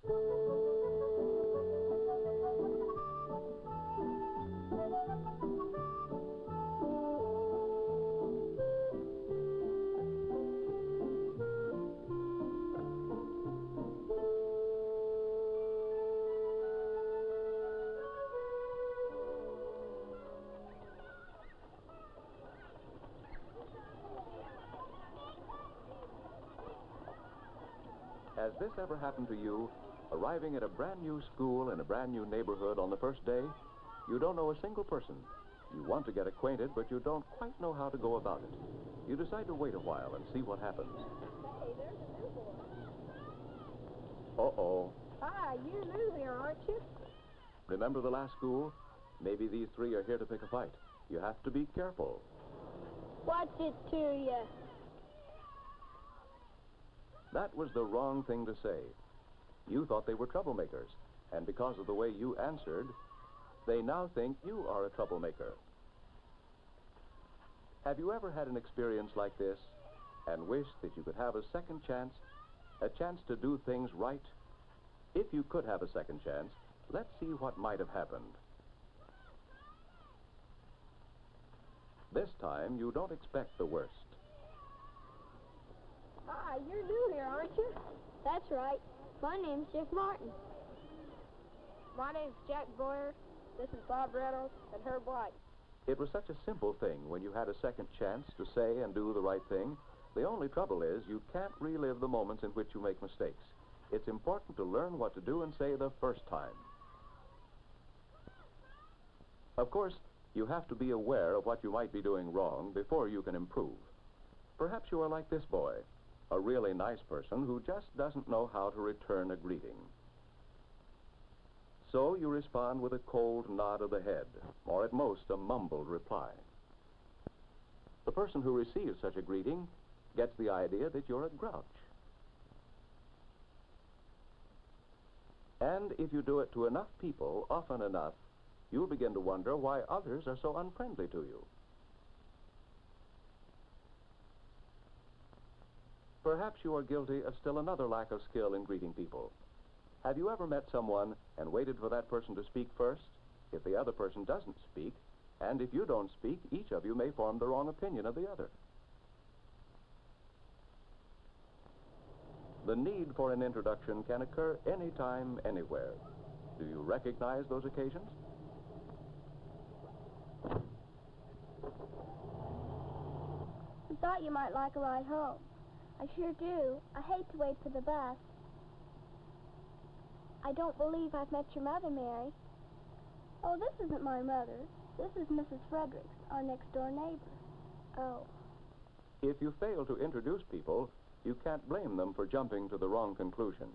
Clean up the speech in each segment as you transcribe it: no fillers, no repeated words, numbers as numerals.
Has this ever happened to you? Arriving at a brand new school in a brand new neighborhood on the first day, you don't know a single person. You want to get acquainted, but you don't quite know how to go about it. You decide to wait a while and see what happens. Hey, there's a new boy. Uh-oh. Hi, you're new here, aren't you? Remember the last school? Maybe these three are here to pick a fight. You have to be careful. What's it to you? That was the wrong thing to say. You thought they were troublemakers, and because of the way you answered, they now think you are a troublemaker. Have you ever had an experience like this and wished that you could have a second chance, a chance to do things right? If you could have a second chance, let's see what might have happened. This time, you don't expect the worst. Hi, you're new here, aren't you? That's right. My name's Jeff Martin. My name's Jack Boyer. This is Bob Reynolds and Herb White. It was such a simple thing when you had a second chance to say and do the right thing. The only trouble is you can't relive the moments in which you make mistakes. It's important to learn what to do and say the first time. Of course, you have to be aware of what you might be doing wrong before you can improve. Perhaps you are like this boy, a really nice person who just doesn't know how to return a greeting. So you respond with a cold nod of the head, or at most a mumbled reply. The person who receives such a greeting gets the idea that you're a grouch. And if you do it to enough people, often enough, you'll begin to wonder why others are so unfriendly to you. Perhaps you are guilty of still another lack of skill in greeting people. Have you ever met someone and waited for that person to speak first? If the other person doesn't speak, and if you don't speak, each of you may form the wrong opinion of the other. The need for an introduction can occur anytime, anywhere. Do you recognize those occasions? I thought you might like a ride home. I sure do. I hate to wait for the bus. I don't believe I've met your mother, Mary. Oh, this isn't my mother. This is Mrs. Fredericks, our next-door neighbor. Oh. If you fail to introduce people, you can't blame them for jumping to the wrong conclusion.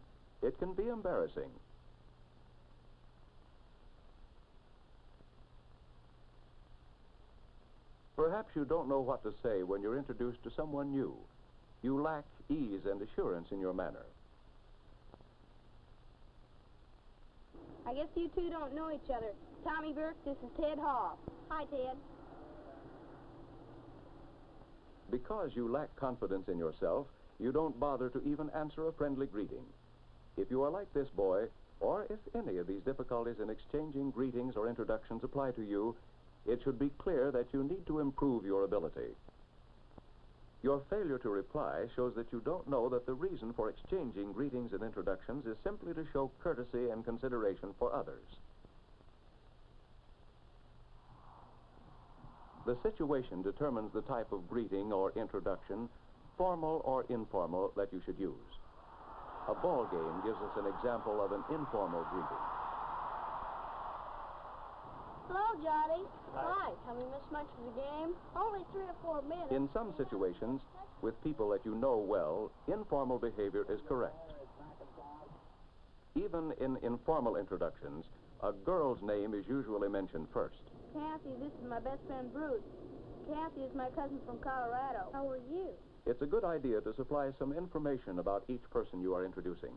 It can be embarrassing. Perhaps you don't know what to say when you're introduced to someone new. You lack ease and assurance in your manner. I guess you two don't know each other. Tommy Burke, this is Ted Hall. Hi, Ted. Because you lack confidence in yourself, you don't bother to even answer a friendly greeting. If you are like this boy, or if any of these difficulties in exchanging greetings or introductions apply to you, it should be clear that you need to improve your ability. Your failure to reply shows that you don't know that the reason for exchanging greetings and introductions is simply to show courtesy and consideration for others. The situation determines the type of greeting or introduction, formal or informal, that you should use. A ball game gives us an example of an informal greeting. Hello, Johnny. Hi. Have we missed much of the game? Only 3 or 4 minutes. In some situations, with people that you know well, informal behavior is correct. Even in informal introductions, a girl's name is usually mentioned first. Kathy, this is my best friend, Bruce. Kathy is my cousin from Colorado. How are you? It's a good idea to supply some information about each person you are introducing.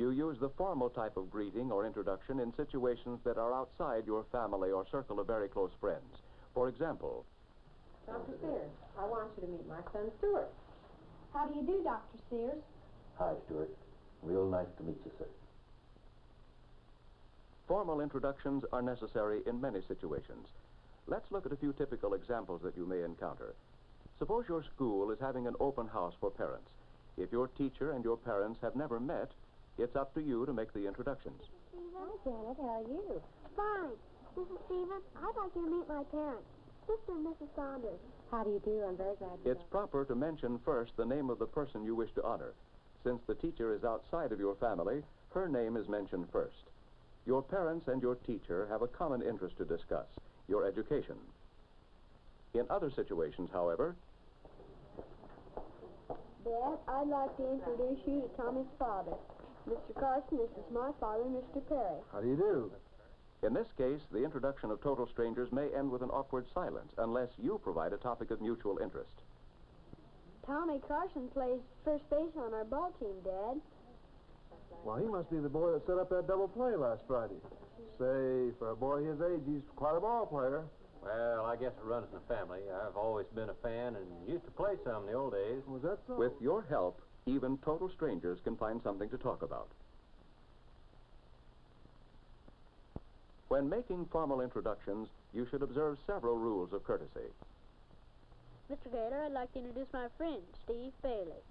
You use the formal type of greeting or introduction in situations that are outside your family or circle of very close friends. For example, Dr. Sears, I want you to meet my son, Stuart. How do you do, Dr. Sears? Hi, Stuart. Real nice to meet you, sir. Formal introductions are necessary in many situations. Let's look at a few typical examples that you may encounter. Suppose your school is having an open house for parents. If your teacher and your parents have never met, it's up to you to make the introductions. Hi, Janet. How are you? Fine. Mrs. Stevens, I'd like you to meet my parents, Sister and Mrs. Saunders. How do you do? I'm very glad you It's proper to mention first the name of the person you wish to honor. Since the teacher is outside of your family, her name is mentioned first. Your parents and your teacher have a common interest to discuss, your education. In other situations, however... Dad, I'd like to introduce you to Tommy's father. Mr. Carson, this is my father, Mr. Perry. How do you do? In this case, the introduction of total strangers may end with an awkward silence unless you provide a topic of mutual interest. Tommy Carson plays first base on our ball team, Dad. Well, he must be the boy that set up that double play last Friday. Say, for a boy his age, he's quite a ball player. Well, I guess it runs in the family. I've always been a fan and used to play some in the old days. Was that so? With your help, even total strangers can find something to talk about. When making formal introductions, you should observe several rules of courtesy. Mr. Gator, I'd like to introduce my friend, Steve Bailey.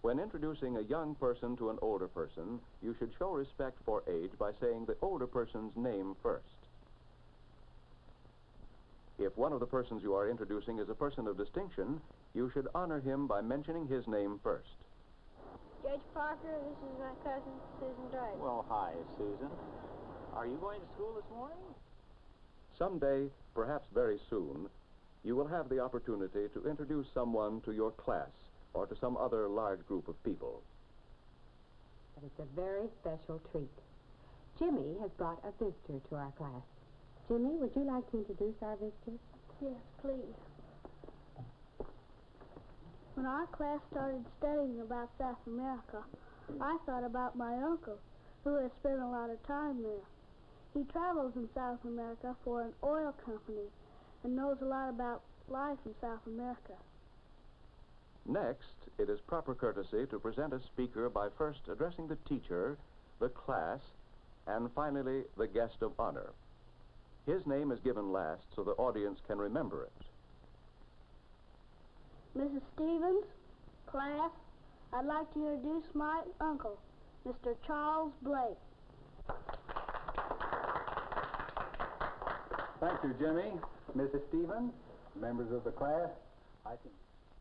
When introducing a young person to an older person, you should show respect for age by saying the older person's name first. If one of the persons you are introducing is a person of distinction, you should honor him by mentioning his name first. Judge Parker, this is my cousin, Susan Drake. Well, hi, Susan. Are you going to school this morning? Someday, perhaps very soon, you will have the opportunity to introduce someone to your class or to some other large group of people. But it's a very special treat. Jimmy has brought a visitor to our class. Jimmy, would you like to introduce our visitor? Yes, please. When our class started studying about South America, I thought about my uncle, who has spent a lot of time there. He travels in South America for an oil company and knows a lot about life in South America. Next, it is proper courtesy to present a speaker by first addressing the teacher, the class, and finally the guest of honor. His name is given last so the audience can remember it. Mrs. Stevens, class, I'd like to introduce my uncle, Mr. Charles Blake. Thank you, Jimmy. Mrs. Stevens, members of the class,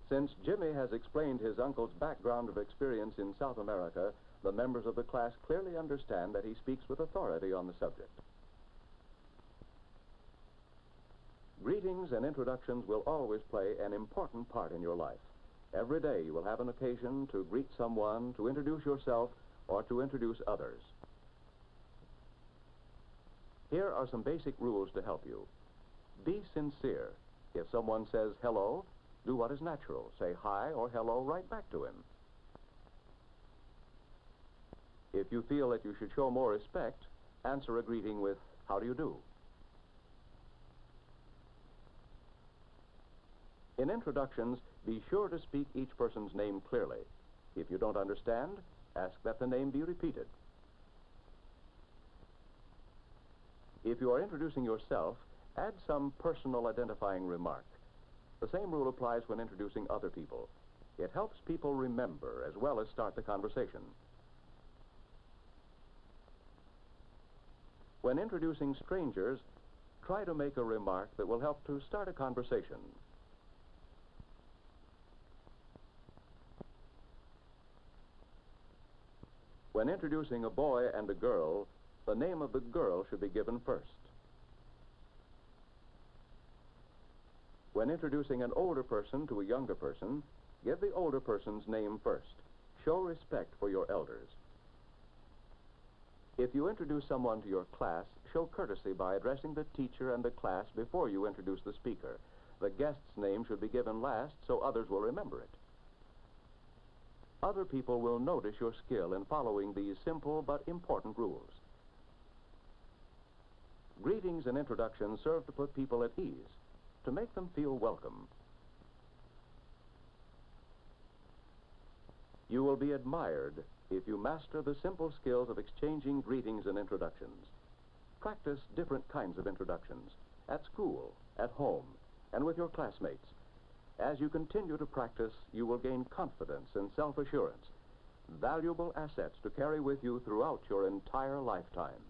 Since Jimmy has explained his uncle's background of experience in South America, the members of the class clearly understand that he speaks with authority on the subject. Greetings and introductions will always play an important part in your life. Every day you will have an occasion to greet someone, to introduce yourself, or to introduce others. Here are some basic rules to help you. Be sincere. If someone says hello, do what is natural. Say hi or hello right back to him. If you feel that you should show more respect, answer a greeting with, how do you do? In introductions, be sure to speak each person's name clearly. If you don't understand, ask that the name be repeated. If you are introducing yourself, add some personal identifying remark. The same rule applies when introducing other people. It helps people remember as well as start the conversation. When introducing strangers, try to make a remark that will help to start a conversation. When introducing a boy and a girl, the name of the girl should be given first. When introducing an older person to a younger person, give the older person's name first. Show respect for your elders. If you introduce someone to your class, show courtesy by addressing the teacher and the class before you introduce the speaker. The guest's name should be given last so others will remember it. Other people will notice your skill in following these simple but important rules. Greetings and introductions serve to put people at ease, to make them feel welcome. You will be admired if you master the simple skills of exchanging greetings and introductions. Practice different kinds of introductions at school, at home, and with your classmates. As you continue to practice, you will gain confidence and self-assurance, valuable assets to carry with you throughout your entire lifetime.